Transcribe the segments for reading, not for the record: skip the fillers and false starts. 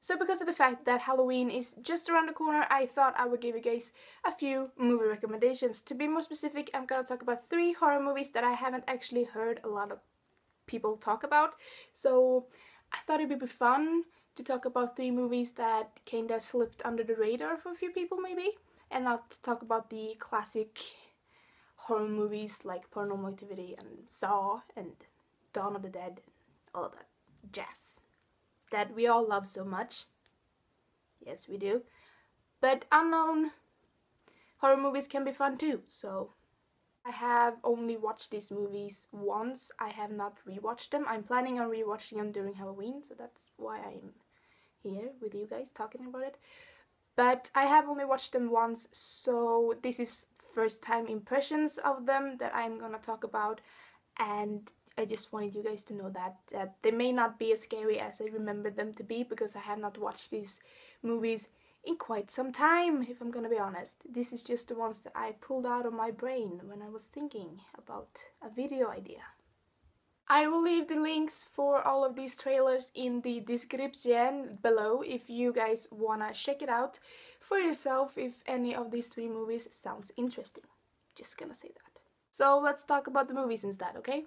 So because of the fact that Halloween is just around the corner, I thought I would give you guys a few movie recommendations. To be more specific, I'm gonna talk about 3 horror movies that I haven't actually heard a lot of people talk about. So I thought it would be fun to talk about 3 movies that kinda slipped under the radar for a few people maybe. And not talk about the classic horror movies like Paranormal Activity and Saw and Dawn of the Dead, all of that jazz that we all love so much. Yes, we do. But unknown horror movies can be fun too, so I have only watched these movies once. I have not rewatched them. I'm planning on rewatching them during Halloween, so that's why I'm here with you guys talking about it. But I have only watched them once, so this is first time impressions of them that I'm gonna talk about, and I just wanted you guys to know that they may not be as scary as I remember them to be, because I have not watched these movies in quite some time, if I'm gonna be honest. This is just the ones that I pulled out of my brain when I was thinking about a video idea. I will leave the links for all of these trailers in the description below if you guys wanna check it out for yourself if any of these 3 movies sounds interesting. Just gonna say that. So let's talk about the movies instead, okay?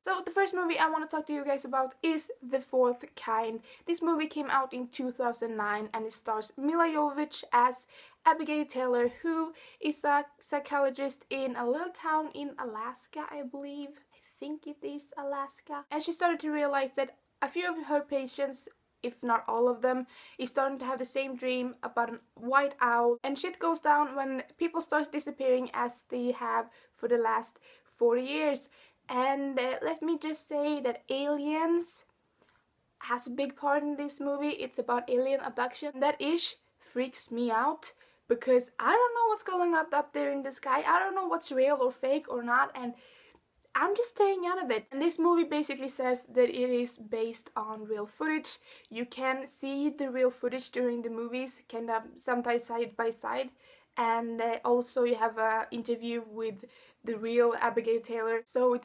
So the first movie I want to talk to you guys about is The Fourth Kind. This movie came out in 2009 and it stars Mila Jovovich as Abigail Taylor, who is a psychologist in a little town in Alaska, I believe. I think it is Alaska. And she started to realize that a few of her patients, if not all of them, is starting to have the same dream about a white owl. And shit goes down when people start disappearing as they have for the last 40 years. And let me just say that aliens has a big part in this movie. It's about alien abduction. That ish freaks me out because I don't know what's going up there in the sky. I don't know what's real or fake or not, and I'm just staying out of it. And this movie basically says that it is based on real footage. You can see the real footage during the movies, kind of sometimes side by side. And also you have an interview with the real Abigail Taylor. So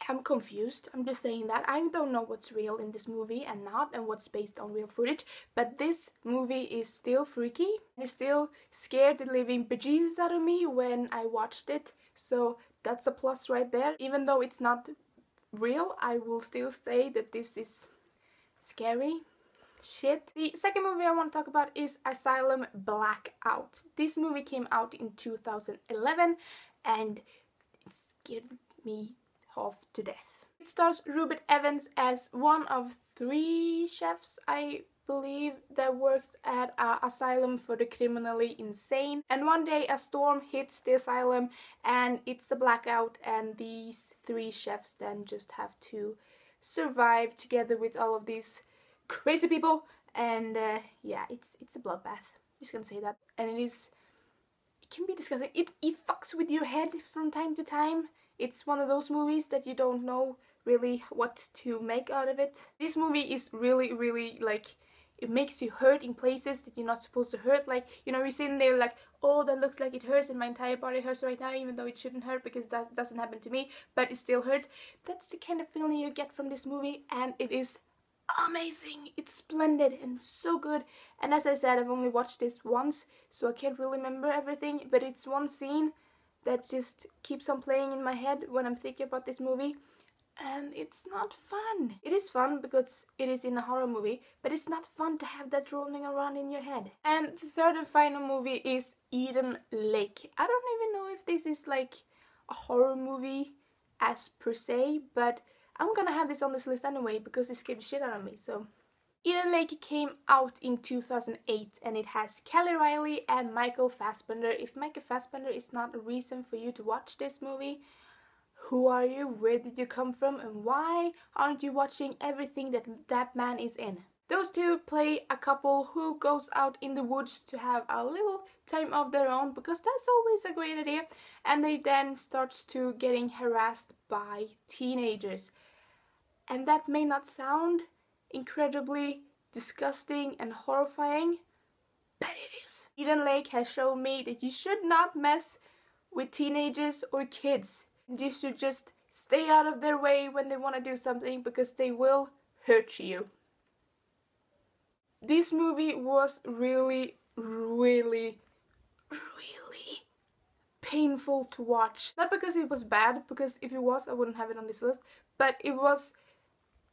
I'm confused. I'm just saying that. I don't know what's real in this movie and not, and what's based on real footage. But this movie is still freaky. It still scared the living bejesus out of me when I watched it. So that's a plus right there. Even though it's not real, I will still say that this is scary shit. The second movie I want to talk about is Asylum Blackout. This movie came out in 2011 and it scared me half to death. It stars Rupert Evans as one of 3 chefs, I believe, that works at an asylum for the criminally insane. And one day a storm hits the asylum and it's a blackout, and these 3 chefs then just have to survive together with all of these crazy people. And yeah, it's a bloodbath. Just gonna say that. And it can be disgusting. It fucks with your head from time to time. It's one of those movies that you don't know really what to make out of it. This movie is really like, it makes you hurt in places that you're not supposed to hurt. Like, you know, you're sitting there like, oh, that looks like it hurts and my entire body hurts right now, even though it shouldn't hurt because that doesn't happen to me, but it still hurts. That's the kind of feeling you get from this movie, and it is amazing. It's splendid and so good. And as I said, I've only watched this once, so I can't really remember everything, but it's one scene that just keeps on playing in my head when I'm thinking about this movie. And it's not fun. It is fun because it is in a horror movie, but it's not fun to have that rolling around in your head. And the third and final movie is Eden Lake. I don't even know if this is like a horror movie as per se, but I'm gonna have this on this list anyway because it scared the shit out of me. So Eden Lake came out in 2008 and it has Kelly Riley and Michael Fassbender. If Michael Fassbender is not a reason for you to watch this movie, who are you? Where did you come from? And why aren't you watching everything that man is in? Those 2 play a couple who goes out in the woods to have a little time of their own, because that's always a great idea, and they then starts to getting harassed by teenagers. And that may not sound incredibly disgusting and horrifying, but it is. Eden Lake has shown me that you should not mess with teenagers or kids. You should just stay out of their way when they want to do something, because they will hurt you. This movie was really painful to watch. Not because it was bad, because if it was, I wouldn't have it on this list, but it was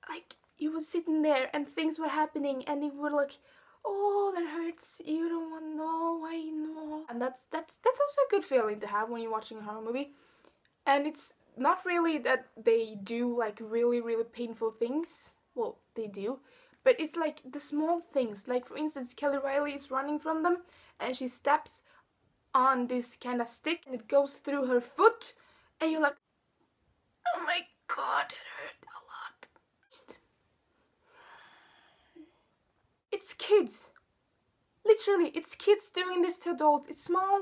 like, you were sitting there and things were happening and you were like, oh, that hurts, you don't want to know, I know. And that's also a good feeling to have when you're watching a horror movie. And it's not really that they do like really painful things. Well, they do. But it's like the small things. Like for instance, Kelly Riley is running from them and she steps on this kind of stick and it goes through her foot. And you're like, oh my god, it hurt a lot. It's kids. Literally, it's kids doing this to adults. It's small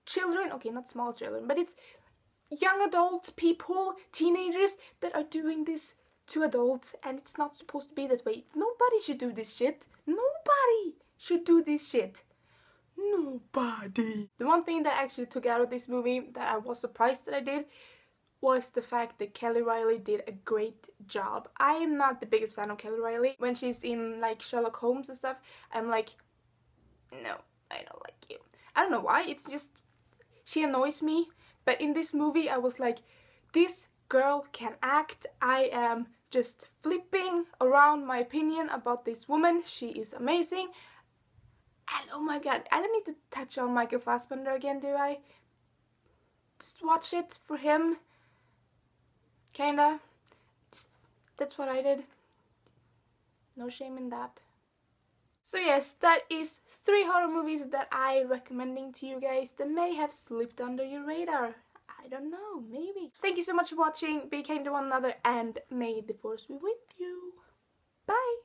children. Okay, not small children, but it's young adult people, teenagers that are doing this to adults, and it's not supposed to be that way. Nobody should do this shit. Nobody should do this shit. Nobody. The one thing that I actually took out of this movie that I was surprised that I did was the fact that Kelly Riley did a great job. I am not the biggest fan of Kelly Riley. When she's in like Sherlock Holmes and stuff, I'm like, no, I don't like you. I don't know why, it's just, she annoys me. But in this movie I was like, this girl can act. I am just flipping around my opinion about this woman. She is amazing. And oh my god, I don't need to touch on Michael Fassbender again, do I? Just watch it for him. Kinda. Just, that's what I did. No shame in that. So yes, that is 3 horror movies that I'm recommending to you guys that may have slipped under your radar. I don't know, maybe. Thank you so much for watching. Be kind to one another and may the force be with you. Bye!